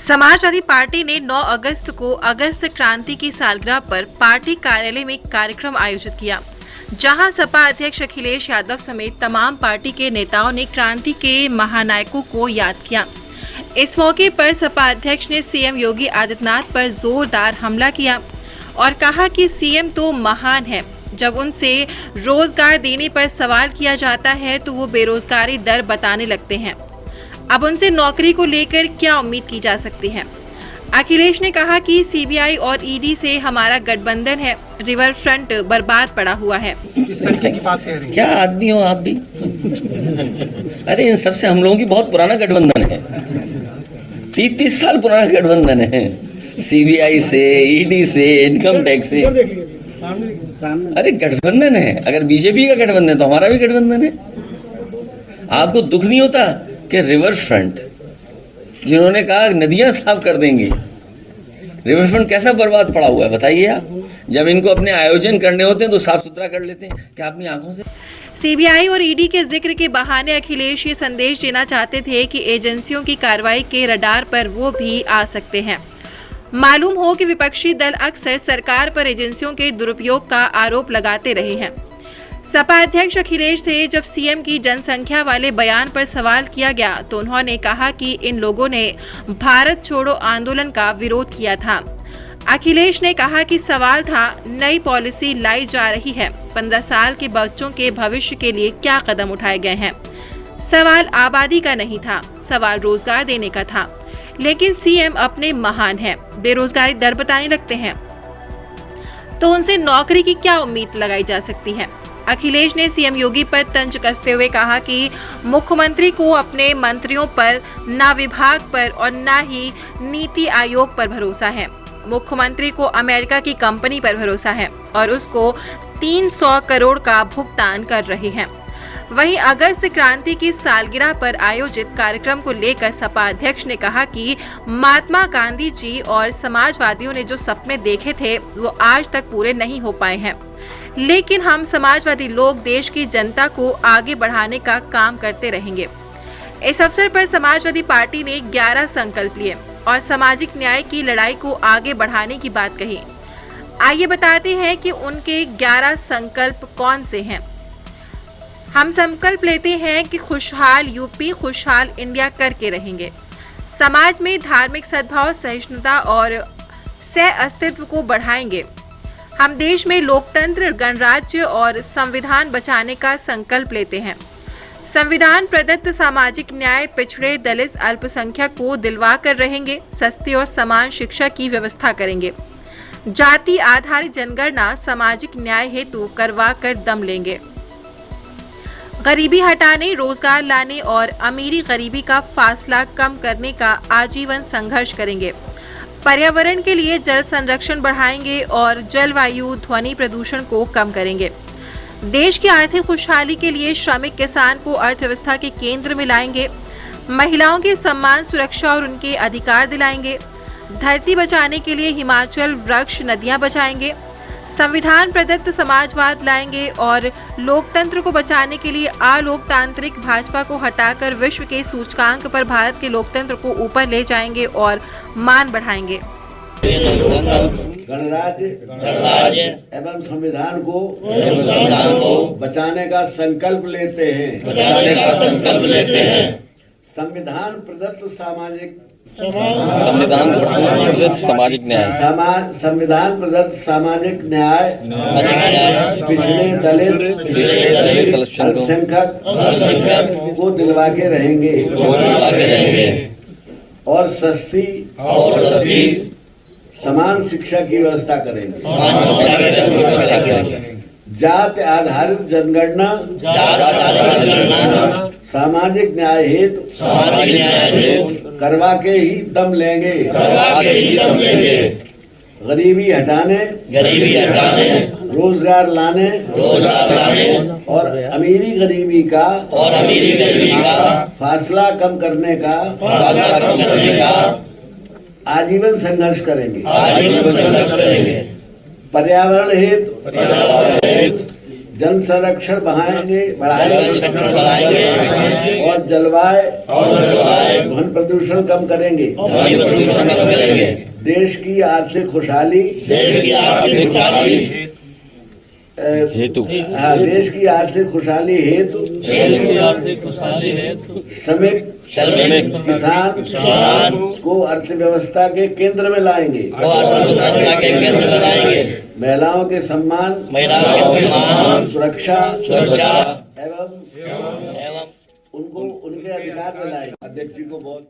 Samajwadi party ने 9 अगस्त को अगस्त क्रांति की सालगिरह पर पार्टी कार्यालय में कार्यक्रम आयोजित किया, जहां सपा अध्यक्ष अखिलेश यादव समेत तमाम पार्टी के नेताओं ने क्रांति के महानायकों को याद किया। इस मौके पर सपा अध्यक्ष ने सीएम योगी आदित्यनाथ पर जोरदार हमला किया और कहा कि सीएम तो महान है, जब उनसे रोजगार देने पर सवाल किया जाता है तो वो बेरोजगारी दर बताने लगते हैं। अब उनसे नौकरी को लेकर क्या उम्मीद की जा सकती है। अखिलेश ने कहा कि सीबीआई और ईडी से हमारा गठबंधन है, रिवर फ्रंट बर्बाद पड़ा हुआ है। किस तरीके की बात कह रही हैं? क्या आदमी हो आप भी। अरे इन सबसे हम लोगों की बहुत पुराना गठबंधन है, 30 साल पुराना गठबंधन है, सीबीआई से, ईडी से, इनकम टैक्स से। अरे गठबंधन है, अगर बीजेपी का गठबंधन है तो हमारा भी गठबंधन है। आपको दुख नहीं होता कि रिवर फ्रंट जिन्होंने कहा नदियां साफ कर देंगे, रिवर फ्रंट कैसा बर्बाद पड़ा हुआ है बताइए आप। जब इनको अपने आयोजन करने होते हैं तो साफ सुथरा कर लेते हैं, क्या अपनी आंखों से। सीबीआई और ईडी के जिक्र के बहाने अखिलेश ये संदेश देना चाहते थे कि एजेंसियों की कार्रवाई के रडार पर वो भी आ सकते हैं। मालूम हो कि विपक्षी दल अक्सर सरकार पर एजेंसियों के दुरुपयोग का आरोप लगाते रहे हैं। सपा अध्यक्ष अखिलेश से जब सीएम की जनसंख्या वाले बयान पर सवाल किया गया तो उन्होंने कहा कि इन लोगों ने भारत छोड़ो आंदोलन का विरोध किया था। अखिलेश ने कहा कि सवाल था नई पॉलिसी लाई जा रही है, 15 साल के बच्चों के भविष्य के लिए क्या कदम उठाए गए हैं। सवाल आबादी का नहीं था, सवाल रोजगार देने का था। लेकिन सीएम अपने महान हैं, बेरोजगारी दर बताने लगते हैं, तो उनसे नौकरी की क्या उम्मीद लगाई जा सकती है। अखिलेश ने सीएम योगी पर तंज कसते हुए कहा कि मुख्यमंत्री को अपने मंत्रियों पर, ना विभाग पर और ना ही नीति आयोग पर भरोसा है। मुख्यमंत्री को अमेरिका की कंपनी पर भरोसा है और उसको 300 करोड़ का भुगतान कर रहे हैं। वहीं अगस्त क्रांति की सालगिरह पर आयोजित कार्यक्रम को लेकर सपा अध्यक्ष ने कहा कि महात्मा गांधी जी और समाजवादियों ने जो सपने देखे थे वो आज तक पूरे नहीं हो पाए हैं, लेकिन हम समाजवादी लोग देश की जनता को आगे बढ़ाने का काम करते रहेंगे। इस अवसर पर समाजवादी पार्टी ने 11 संकल्प लिए और सामाजिक न्याय की लड़ाई को आगे बढ़ाने की बात कही। आइए बताते हैं कि उनके 11 संकल्प कौन से हैं। हम संकल्प लेते हैं कि खुशहाल यूपी, खुशहाल इंडिया करके रहेंगे। समाज में धार्मिक सद्भाव, सहिष्णुता और सह अस्तित्व को बढ़ाएंगे। हम देश में लोकतंत्र, गणराज्य और संविधान बचाने का संकल्प लेते हैं। संविधान प्रदत्त सामाजिक न्याय पिछड़े, दलित, अल्पसंख्यक को दिलवा कर रहेंगे। सस्ती और समान शिक्षा की व्यवस्था करेंगे। जाति आधारित जनगणना सामाजिक न्याय हेतु करवा कर दम लेंगे। गरीबी हटाने, रोजगार लाने और अमीरी गरीबी का फासला कम करने का आजीवन संघर्ष करेंगे। पर्यावरण के लिए जल संरक्षण बढ़ाएंगे और जलवायु ध्वनि प्रदूषण को कम करेंगे। देश की आर्थिक खुशहाली के लिए श्रमिक किसान को अर्थव्यवस्था के केंद्र में लाएंगे। महिलाओं के सम्मान, सुरक्षा और उनके अधिकार दिलाएंगे। धरती बचाने के लिए हिमाचल वृक्ष, नदियां बचाएंगे। संविधान प्रदत्त समाजवाद लाएंगे और लोकतंत्र को बचाने के लिए अलोकतांत्रिक भाजपा को हटाकर विश्व के सूचकांक पर भारत के लोकतंत्र को ऊपर ले जाएंगे और मान बढ़ाएंगे। गणराज्य एवं संविधान को बचाने का संकल्प लेते हैं। संविधान प्रदत्त सामाजिक न्याय, संविधान प्रदत्त सामाजिक न्याय पिछड़े, दलित, अल्पसंख्यक को दिलवा के रहेंगे और सस्ती समान शिक्षा की व्यवस्था करेंगे। जाति आधारित जनगणना सामाजिक न्याय हेतु करवा के ही दम लेंगे। गरीबी हटाने, रोजगार लाने और अमीरी गरीबी का फासला कम करने का आजीवन संघर्ष करेंगे। पर्यावरण हेतु जल संरक्षण बढ़ाएंगे और जलवायु ध्वनि प्रदूषण कम करेंगे। देश की आर्थिक खुशहाली हेतु देश की आर्थिक खुशहाली हेतु श्रमिक किसान को अर्थव्यवस्था के केंद्र में लाएंगे। महिलाओं के सम्मान सुरक्षा एवं उनको उनके अधिकार दिलाएंगे। अध्यक्ष जी को बहुत